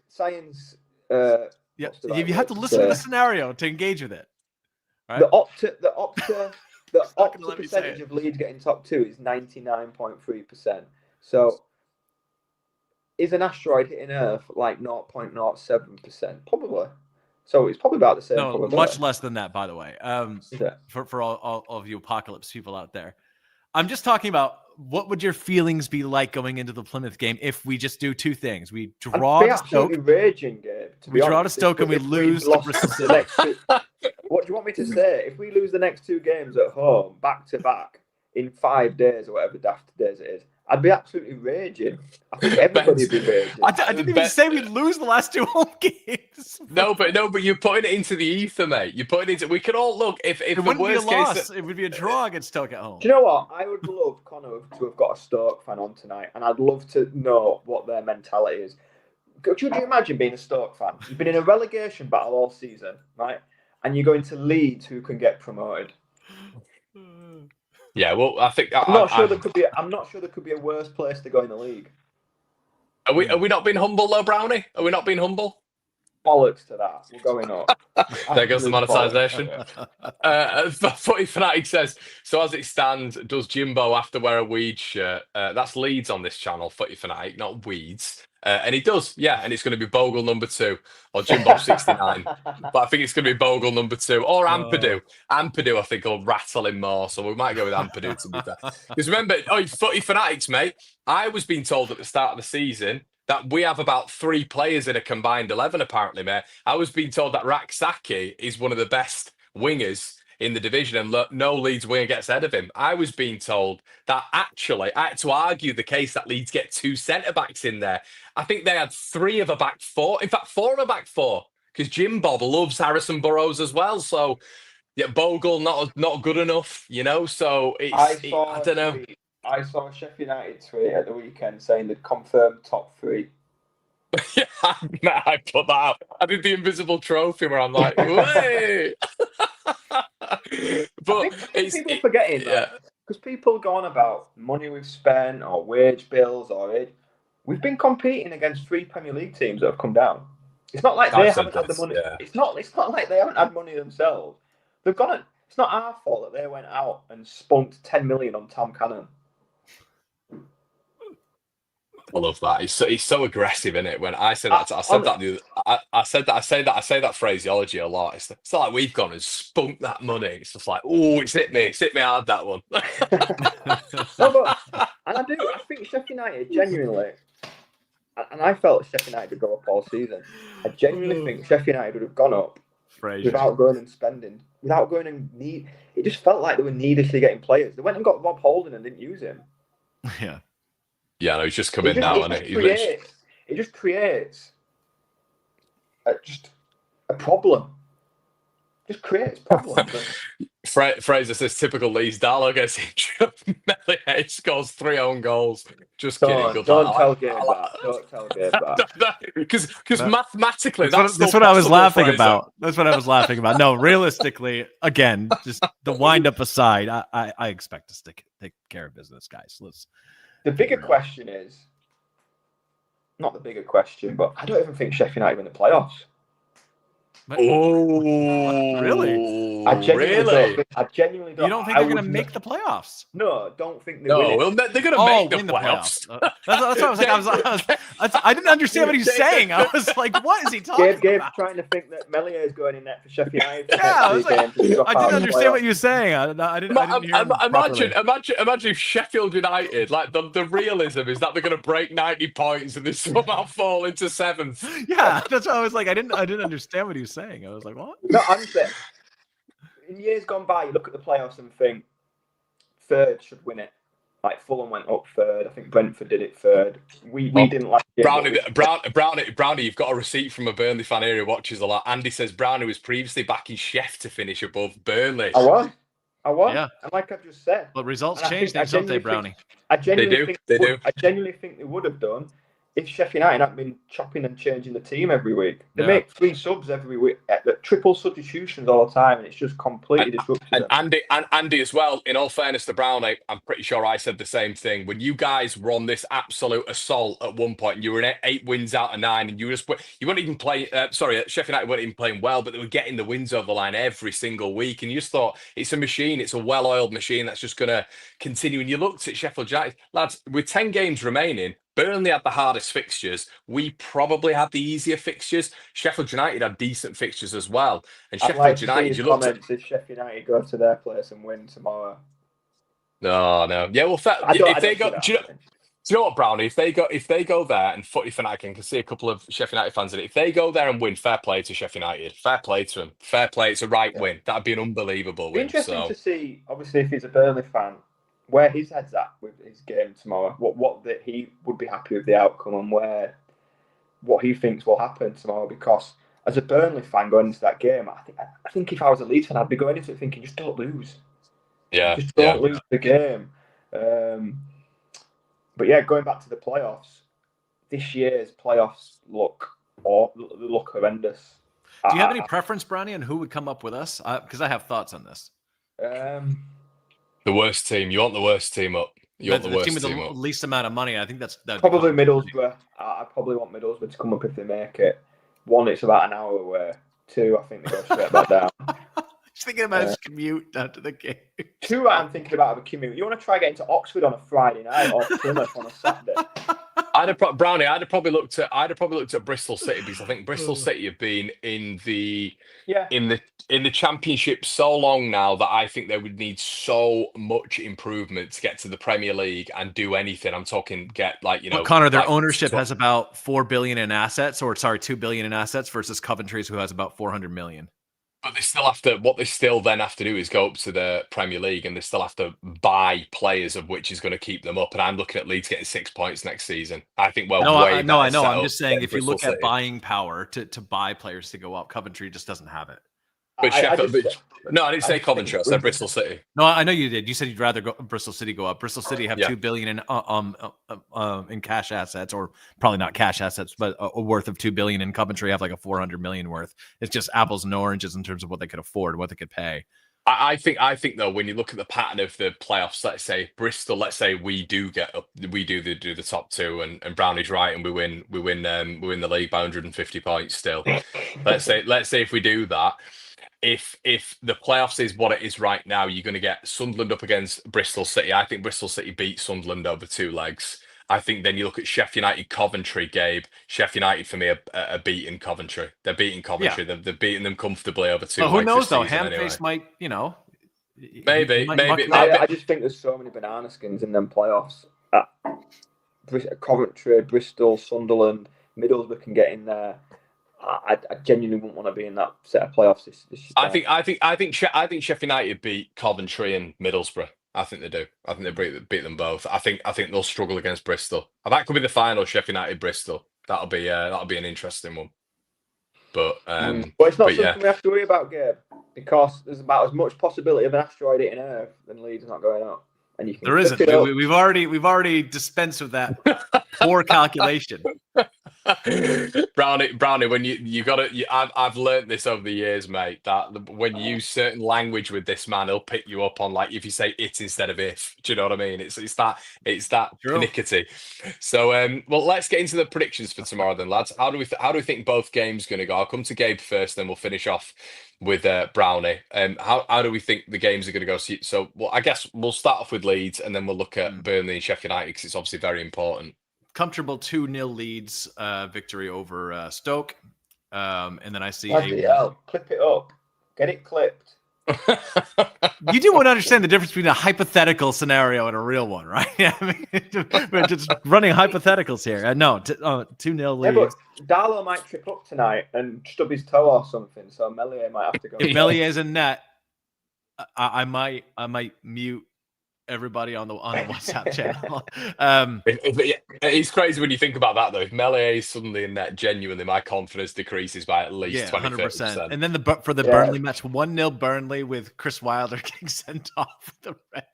Science. Yeah, you have to listen to the scenario to engage with it. Right? The opta percentage of Leeds getting top 2 is 99.3%. So, is an asteroid hitting Earth like 0.07%? Probably. So it's probably about the same. No, much less than that, by the way. For all of you apocalypse people out there, I'm just talking about what would your feelings be like going into the Plymouth game if we just do two things: we draw to Stoke, raging, Gabe. We draw to Stoke, and we lose the next two. What do you want me to say? If we lose the next 2 games at home, back to back, in 5 days or whatever daft days it is, I'd be absolutely raging. I think everybody'd be raging. I didn't even say we'd lose the last 2 home games. No, but you're putting it into the ether, mate. You're putting it into. We could all look if it wouldn't be a loss. It would be a draw against Stoke at home. Do you know what? I would love Connor to have got a Stoke fan on tonight, and I'd love to know what their mentality is. Could you imagine being a Stoke fan? You've been in a relegation battle all season, right? And you're going to Leeds, who can get promoted. Yeah, well, I think I'm not sure there could be a worse place to go in the league. Are we not being humble though, Brownie? Are we not being humble? Bollocks to that. We're going up. There goes the monetisation. Footy Fanatic says, so as it stands, does Jimbo have to wear a Weeds shirt? That's Leeds on this channel, Footy Fanatic, not Weeds. And he does, yeah, and it's going to be Bogle number 2 or Jimbo 69. But I think it's going to be Bogle number 2 or Ampadu. Ampadu, I think, will rattle him more. So we might go with Ampadu to be fair. Because remember, Footy Fanatics, mate, I was being told at the start of the season that we have about 3 players in a combined 11, apparently, mate. I was being told that Raksaki is one of the best wingers in the division and no Leeds winger gets ahead of him. I was being told that actually, I had to argue the case that Leeds get 2 centre-backs in there. I think they had 3 of a back 4. In fact, 4 of a back 4, because Jim Bob loves Harrison Burrows as well. So, yeah, Bogle not good enough, you know? So, I don't know. I saw a Sheffield United tweet at the weekend saying they'd confirmed top 3. Yeah, I put that out. I did the invisible trophy where I'm like, wait. But people forgetting that because people go on about money we've spent or wage bills we've been competing against 3 Premier League teams that have come down. It's not like they haven't had the money. Yeah. It's not like they haven't had money themselves. They've gone. It's not our fault that they went out and spunked 10 million on Tom Cannon. I love that. He's so aggressive in it. When I said that, I say that phraseology a lot. It's not like we've gone and spunked that money. It's just like, oh, it's hit me hard, that one. I think Sheffield United genuinely, and I felt Sheffield United would go up all season. I genuinely think Sheffield United would have gone up without going and spending, without going and need. It just felt like they were needlessly getting players. They went and got Rob Holding and didn't use him. Yeah. Yeah, no, he's just come in now, and it just creates a problem. Just creates problems. Fraser says typical Leeds. Darlow gets injured. Melier scores 3 own goals. Just kidding. Don't tell Gabe that. Because mathematically, that's what I was laughing about. That's what I was laughing about. No, realistically, again, just the wind up aside, I expect us to take care of business, guys. The bigger question is, not the bigger question, but I don't even think Sheffield United win the playoffs. Oh, really? I genuinely don't. You don't think they're going to make the playoffs? No, don't think they will. No, they're going to make the playoffs. That's what I was like. I didn't understand what he was saying. I was like, what is he talking about? Gabe's trying to think that Melier is going in net for Sheffield United. Yeah, I didn't understand what you were saying. I didn't hear imagine if Sheffield United, like the realism is that they're going to break 90 points and they somehow fall into 7th. Yeah, that's what I was like. I didn't understand what he was saying. I was like, what? No, I'm saying, in years gone by, you look at the playoffs and think 3rd should win it. Like Fulham went up 3rd. I think Brentford did it 3rd. We didn't like it. Brownie, you've got a receipt from a Burnley fan here who watches a lot. Andy says Brownie was previously backing Chef to finish above Burnley. I was. Yeah. And like I've just said. But results change, don't they, Brownie? I genuinely think they would have done if Sheffield United hadn't been chopping and changing the team every week. They make 3 subs every week, triple substitutions all the time, and it's just completely disrupted. And Andy as well, in all fairness to Brownie, I'm pretty sure I said the same thing. When you guys were on this absolute assault at one point, and you were in 8 wins out of 9, and you weren't even playing, Sheffield United weren't even playing well, but they were getting the wins over the line every single week, and you just thought, it's a machine, it's a well-oiled machine that's just going to continue. And you looked at Sheffield United, lads, with 10 games remaining, Burnley had the hardest fixtures. We probably had the easier fixtures. Sheffield United had decent fixtures as well. And Sheffield United, you looked at if Sheffield United go to their place and win tomorrow. No. Yeah, well, if they go, do you know what, Brownie? If they go there, and Footy Fanatic, I can see a couple of Sheffield United fans in it. If they go there and win, fair play to Sheffield United. Fair play to them. Fair play. It's a right win. That'd be an unbelievable win. Interesting to see. Obviously, if he's a Burnley fan, where his head's at with his game tomorrow, what that he would be happy with the outcome, and what he thinks will happen tomorrow. Because as a Burnley fan going into that game, I think if I was a Leeds fan, I'd be going into it thinking, just don't lose. Just don't lose the game. But yeah, going back to the playoffs, this year's playoffs look horrendous. Do you have any preference, Brownie, on who would come up with us? Because I have thoughts on this. The worst team. You want the worst team up. You want the worst team with the up. least amount of money. I think that's probably Middlesbrough. I probably want Middlesbrough to come up if they make it. 1, it's about an hour away. 2, I think they go straight back down. Just thinking about his commute down to the game. 2, I'm thinking about a commute. You want to try getting to Oxford on a Friday night or Plymouth on a Saturday? Brownie, I'd have probably looked at Bristol City, because I think Bristol City have been in the Championship so long now that I think they would need so much improvement to get to the Premier League and do anything. I'm talking Connor, their ownership has about $4 billion in assets, $2 billion in assets, versus Coventry's, who has about 400 million. But they still then have to do is go up to the Premier League, and they still have to buy players, of which is going to keep them up. And I'm looking at Leeds getting 6 points next season. I think I know. I'm just saying, if you look at buying power to buy players to go up, Coventry just doesn't have it. But Sheffield, I didn't say Coventry. I said Bristol City. No, I know you did. You said you'd rather Bristol City go up. Bristol City have $2 billion in cash assets, or probably not cash assets, but a worth of $2 billion. In Coventry have like a 400 million worth. It's just apples and oranges in terms of what they could afford, what they could pay. I think though, when you look at the pattern of the playoffs, let's say Bristol, we do get up, we do the top 2, and Brownie's right, and we win the league by 150 points still. let's say if we do that. If the playoffs is what it is right now, you're going to get Sunderland up against Bristol City. I think Bristol City beat Sunderland over 2 legs. I think then you look at Sheffield United, Coventry, Gabe. Sheffield United for me are beating Coventry. They're beating Coventry. Yeah. They're beating them comfortably over 2 legs. Who knows though? Hamface might, maybe. I just think there's so many banana skins in them playoffs. Coventry, Bristol, Sunderland, Middlesbrough can get in there. I genuinely wouldn't want to be in that set of playoffs. I think Sheffield United beat Coventry and Middlesbrough. I think they do. I think they beat them both. I think they'll struggle against Bristol. That could be the final, Sheffield United Bristol. That'll be an interesting one. But it's not something we have to worry about, Gabe, because there's about as much possibility of an asteroid hitting Earth than Leeds not going up. And you can there isn't. We've already dispensed with that poor calculation. Brownie, when you got it, I've learned this over the years, mate. That when you use certain language with this man, he'll pick you up on, like, if you say it instead of if. Do you know what I mean? It's that pernickety. So well, let's get into the predictions for tomorrow then, lads. How do we think both games going to go? I'll come to Gabe first, then we'll finish off with Brownie. How do we think the games are going to go? So well, I guess we'll start off with Leeds, and then we'll look at Burnley and Sheffield United, because it's obviously very important. Comfortable 2-0 Leeds victory over Stoke, and then I see clip it up, get it clipped. You do want to understand the difference between a hypothetical scenario and a real one, right? I mean, we're just running hypotheticals here. No, 2-0 Leeds. Yeah, but Darlow might trip up tonight and stub his toe or something, so Meslier might have to go. If Melier's in net, I might mute everybody on the WhatsApp channel. It's crazy when you think about that, though. If Meslier is suddenly in net, genuinely, my confidence decreases by at least 20%. And then for the Burnley match, 1-0 Burnley with Chris Wilder getting sent off with the red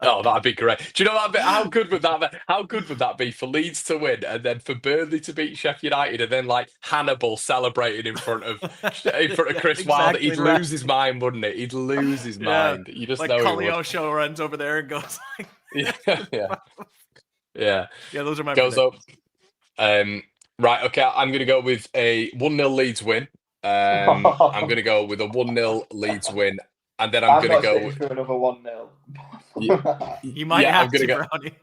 Oh, that'd be great. Do you know how good would that be? How good would that be for Leeds to win and then for Burnley to beat Sheffield United and then like Hannibal celebrating in front of Chris Wilder? He'd lose his mind, wouldn't it? He'd lose his mind. You just like know he would. Koleosho runs over there and goes like, yeah. Those are my goes up. predictions. Right, okay. I'm going to go with a 1-0 Leeds win. I'm going to go with a 1-0 Leeds win. And then I'm going to go for another 1-0. You might have to, Brownie.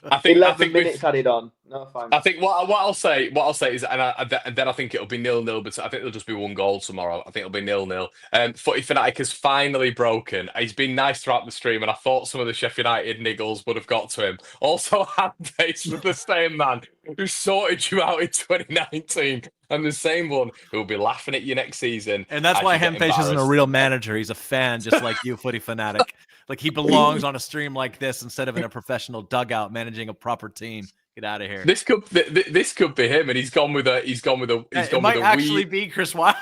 I think 11 minutes added on. No, fine. I think what I'll say is, and then I think it'll be 0-0. But I think it'll just be 1 goal tomorrow. I think it'll be 0-0. Footy Fanatic has finally broken. He's been nice throughout the stream, and I thought some of the Sheffield United niggles would have got to him. Also, handbase with the same man who sorted you out in 2019. And the same one who will be laughing at you next season. And that's why Hemface isn't a real manager. He's a fan, just like you, Footy Fanatic. Like he belongs on a stream like this instead of in a professional dugout managing a proper team. Get out of here. This could be him, and he's gone with a. It might actually be Chris Wilder.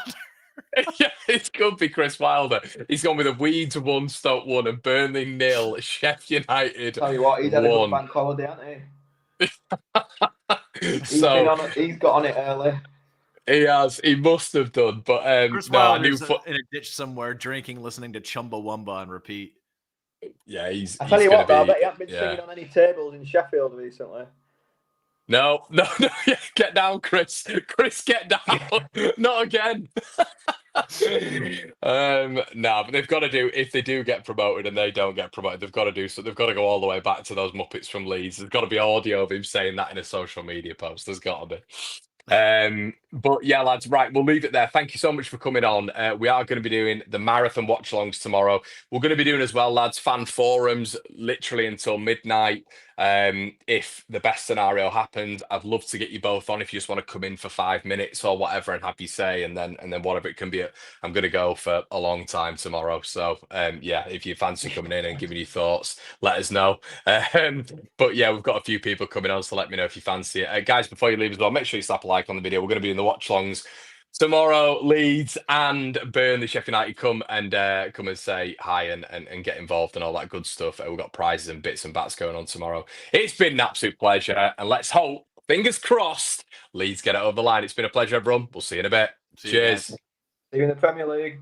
Yeah, it could be Chris Wilder. He's gone with a Weeds 1, Stoke 1, and Burnley 0, Sheffield United. Tell you what, he's had a good bank holiday, hasn't he? He's got on it early. He has. He must have done. But Chris Wilder's in a ditch somewhere, drinking, listening to Chumbawamba on repeat. Yeah, I tell you what, I bet he hasn't been singing on any tables in Sheffield recently. No. Yeah, get down, Chris. Chris, get down. Not again. No, but they've got to do. If they do get promoted and they don't get promoted, they've got to do so. They've got to go all the way back to those Muppets from Leeds. There's got to be audio of him saying that in a social media post. There's got to be. But yeah, lads, right, we'll leave it there. Thank you so much for coming on. We are going to be doing the marathon watch alongs tomorrow. We're going to be doing as well, lads, fan forums literally until midnight. If the best scenario happens, I'd love to get you both on if you just want to come in for 5 minutes or whatever and have you say, and then whatever it can be. I'm going to go for a long time tomorrow. So yeah, if you fancy coming in and giving your thoughts, let us know. But yeah, we've got a few people coming on, so let me know if you fancy it. Guys, before you leave as well, make sure you slap a like on the video. We're going to be in the watch longs tomorrow. Leeds and Burnley, Sheffield United, come and say hi and get involved and all that good stuff. We've got prizes and bits and bats going on tomorrow. It's been an absolute pleasure, and let's hope, fingers crossed, Leeds get it over the line. It's been a pleasure, everyone. We'll see you in a bit. Cheers. See you in the Premier League.